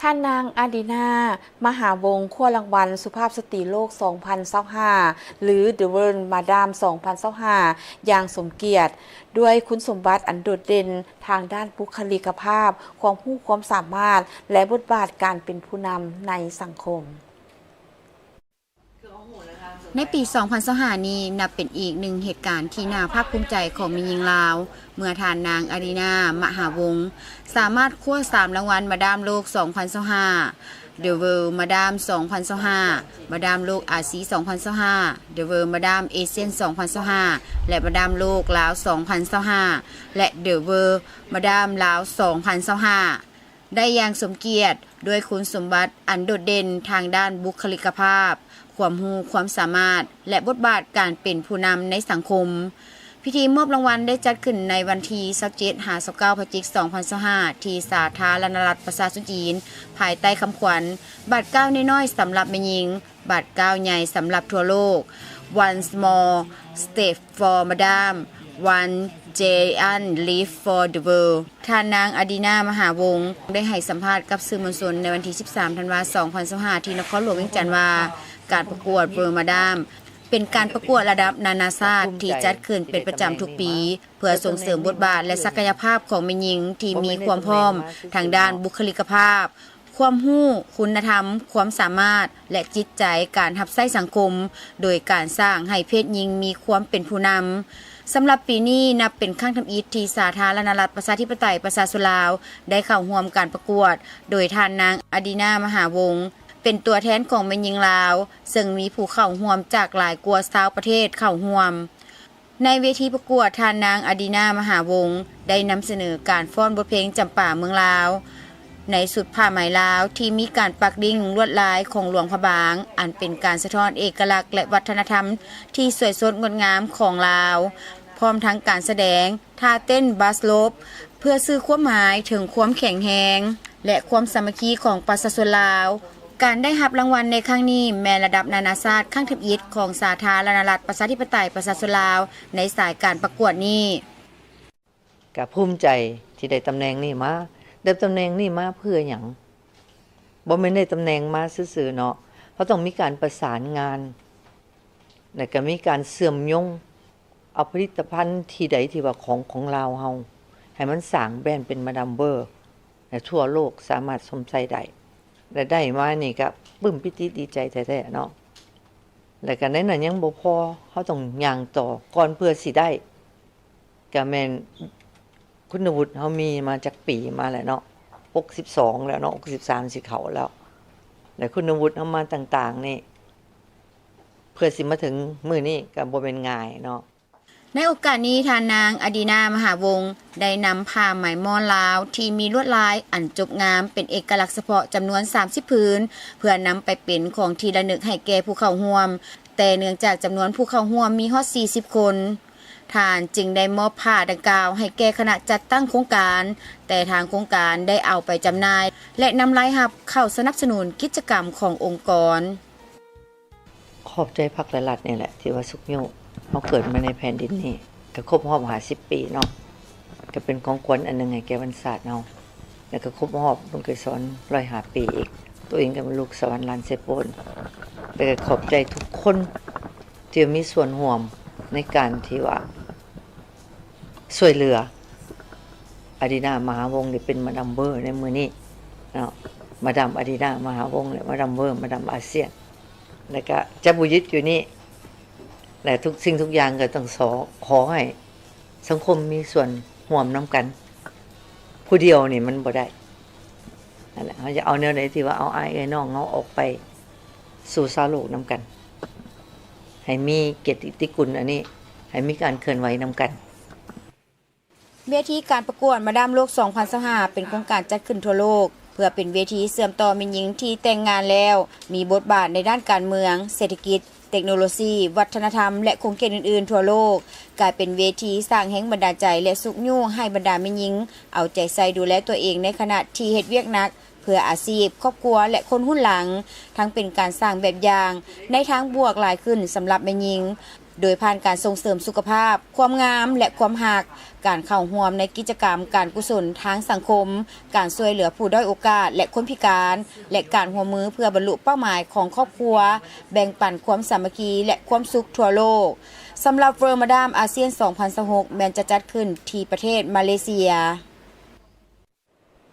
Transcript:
ท่านนางอาดีนามหาวงศ์ขั้วรางวัลสุภาพสตรีโลก 2025 หรือ The World Madam 2025 อย่างสมเกียรติ ด้วยคุณสมบัติอันโดดเด่นทางด้านบุคลิกภาพ ความรู้ความสามารถ และบทบาทการเป็นผู้นำในสังคมในปี 2025 นี้นับเป็นอีกหนึ่งเหตุการณ์ที่น่าภาคภูมิใจของแม่หญิงลาว เมื่อทานนางอารีนามหาวงศ์สามารถคว้า3 รางวัลมาดามโลก 2025 The World Madam 2025 มาดามโลกอาซี 2025 The World Madam Asian 2025 และมาดามโลกลาว 2025 และ The World Madam ลาว 2025 ได้อย่างสมเกียรติด้วยคุณสมบัติอันโดดเด่นทางด้านบุคลิกภาพความรู้ความสามารถและบทบาทการเป็นผู้นำในสังคมพิธีมอบรางวัลได้จัดขึ้นในวันที่27-29 พฤศจิกายน 2025 ที่สาธารณรัฐประชาชนจีนภายใต้คำขวัญบัตร9น้อยๆสำหรับแม่หญิงบัตร9ใหญ่สำหรับทั่วโลก One small step for Madam One giant leap for the world ท่านนางอดีนามหาวงศ์ได้ให้สัมภาษณ์กับสื่อมวลชนในวันที่13 ธันวาคม 2025 ที่นครหลวงเวียงจันทร์ว่าการประกวดเบอร์มาดามเป็นการประกวดระดับนานาชาติที่จัดขึ้นเป็นประจำทุกปีเพื่อส่งเสริมบทบาทและศักยภาพของแม่หญิงที่มีความพร้อมทางด้านบุคลิกภาพความรู้คุณธรรมความสามารถและจิตใจการรับใช้สังคมโดยการสร้างให้เพศหญิงมีความเป็นผู้นำสำหรับปีนี้นับเป็นครั้งทำอิฐที่สาธารณรัฐประชาธิปไตยประชาชนลาวได้เข้าร่วมการประกวดโดยท่านนางอดีนามหาวงศ์เป็นตัวแทนของแม่หญิงลาวซึ่งมีผู้เข้าร่วมจากหลายกว่า20ประเทศเข้าร่วมในเวทีประกวดท่านนางอดีนามหาวงศ์ได้นำเสนอการฟ้อนบทเพลงจำป่าเมืองลาวในสุดผ้าไหมลาวที่มีการปักดิ่งลวดลายของหลวงพระบางอันเป็นการสะท้อนเอกลักษณ์และวัฒนธรรมที่สวยสดงดงามของลาวพร้อมทั้งการแสดงท่าเต้นบัสโลปเพื่อสื่อความหมายถึงความแข็งแรงและความสามัคคีของประชาชนลาวการได้รับรางวัลในครั้งนี้แม้ระดับนานาชาติครั้งทำอิฐของสาธารณรัฐประชาธิปไตยประชาชนลาวในสายการประกวดนี้ก็ภูมิใจที่ได้ตำแหน่งนี้มาได้ตำแหน่งนี้มาเพื่อหยังบ่แม่นได้ตำแหน่งมาซื่อๆเนาะเพราะต้องมีการประสานงานแล้วก็มีการเสื่อมยงเอาผลิตภัณฑ์ที่ใดที่ว่าของลาวเฮาให้มันสร้างแบรนด์เป็นมาดามเบอร์และทั่วโลกสามารถสมใจได้และได้มานี่ก็ปลื้มปิติดีใจแท้ๆเนาะแล้วก็ในนั้นยังบ่พอเฮาต้องย่างต่อก่อนเพื่อสิได้ก็แม่นคุณวุฒิเฮามีมาจากปีมาแล้วเนาะ62แล้วเนาะ63สิเข้าแล้วและคุณวุฒิเฮามาต่างๆนี่เพื่อสิมาถึงมื้อนี้ก็บ่แม่นง่ายเนาะในโอกาสนี้ท่านนางอดีนามหาวงศ์ได้นำผ้าไหมมอนลาวที่มีลวดลายอันจบงามเป็นเอกลักษณ์เฉพาะจำนวน30ผืนเพื่อนำไปเป็นของที่ระลึกให้แก่ผู้เข้าร่วมแต่เนื่องจากจำนวนผู้เข้าร่วมมีฮอด40คนท่านจึงได้มอบผ้าดังกล่าวให้แก่คณะจัดตั้งโครงการแต่ทางโครงการได้เอาไปจำหน่ายและนำรายรับเข้าสนับสนุนกิจกรรมขององค์กรขอบใจพรรคและรัฐนี่แหละที่ว่าสุขโยกเฮาเกิดมาในแผ่นดินนี้ก็ครบรอบ50ปีเนาะก็เป็นของขวัญอันนึงให้แก่วันศาสตร์เนาะแล้วก็ครบรอบบุญเกิดสอน105ปีอีกตัวเองก็เป็นลูกสวรรค์ลานเซโปนแล้วก็ขอบใจทุกคนที่มีส่วนร่วมในการที่ว่าช่วยเหลืออดีนามหาวงศ์ได้เป็นมาดามเบอร์ในมื้อนี้เนาะมาดามอดีนามหาวงศ์และมาดามเบอร์มาดามอาเซียนแล้วก็จะบุยึดอยู่นี่และทุกสิ่งทุกอย่างก็ต้องขอให้สังคมมีส่วนร่วมนำกันผู้เดียวนี่มันบ่ได้นั่นแหละเขาจะเอาแนวไหนที่ว่าเอาอ้ายไอ้น้องเฮาออกไปสู่ชาวโลกนำกันให้มีเกียรติคุณอันนี้ให้มีการเคลื่อนไหวนำกันเวทีการประกวดมาดามโลก 2025 เป็นโครงการจัดขึ้นทั่วโลกเพื่อเป็นเวทีเชื่อมต่อแม่หญิงที่แต่งงานแล้วมีบทบาทในด้านการเมืองเศรษฐกิจเทคโนโลยีวัฒนธรรมและโครงการอื่นๆทั่วโลกกลายเป็นเวทีสร้างแรงบันดาลใจและสุขยุให้บรรดาแม่หญิงเอาใจใส่ดูแลตัวเองในขณะที่เฮ็ดเวียกหนักเพื่ออาชีพครอบครัวและคนรุ่นหลังทั้งเป็นการสร้างแบบอย่างในทางบวกหลายขึ้นสำหรับแม่หญิง โดยผ่านการส่งเสริมสุขภาพ ความงามและความหัก การเข้าร่วมในกิจกรรมการกุศลทางสังคม การช่วยเหลือผู้ด้อยโอกาสและคนพิการ และการร่วมมือเพื่อบรรลุเป้าหมายของครอบครัว แบ่งปันความสามัคคีและความสุขทั่วโลกสำหรับเวิร์มาดามอาเซียน 2026 แม้นจะจัดขึ้นที่ประเทศมาเลเซีย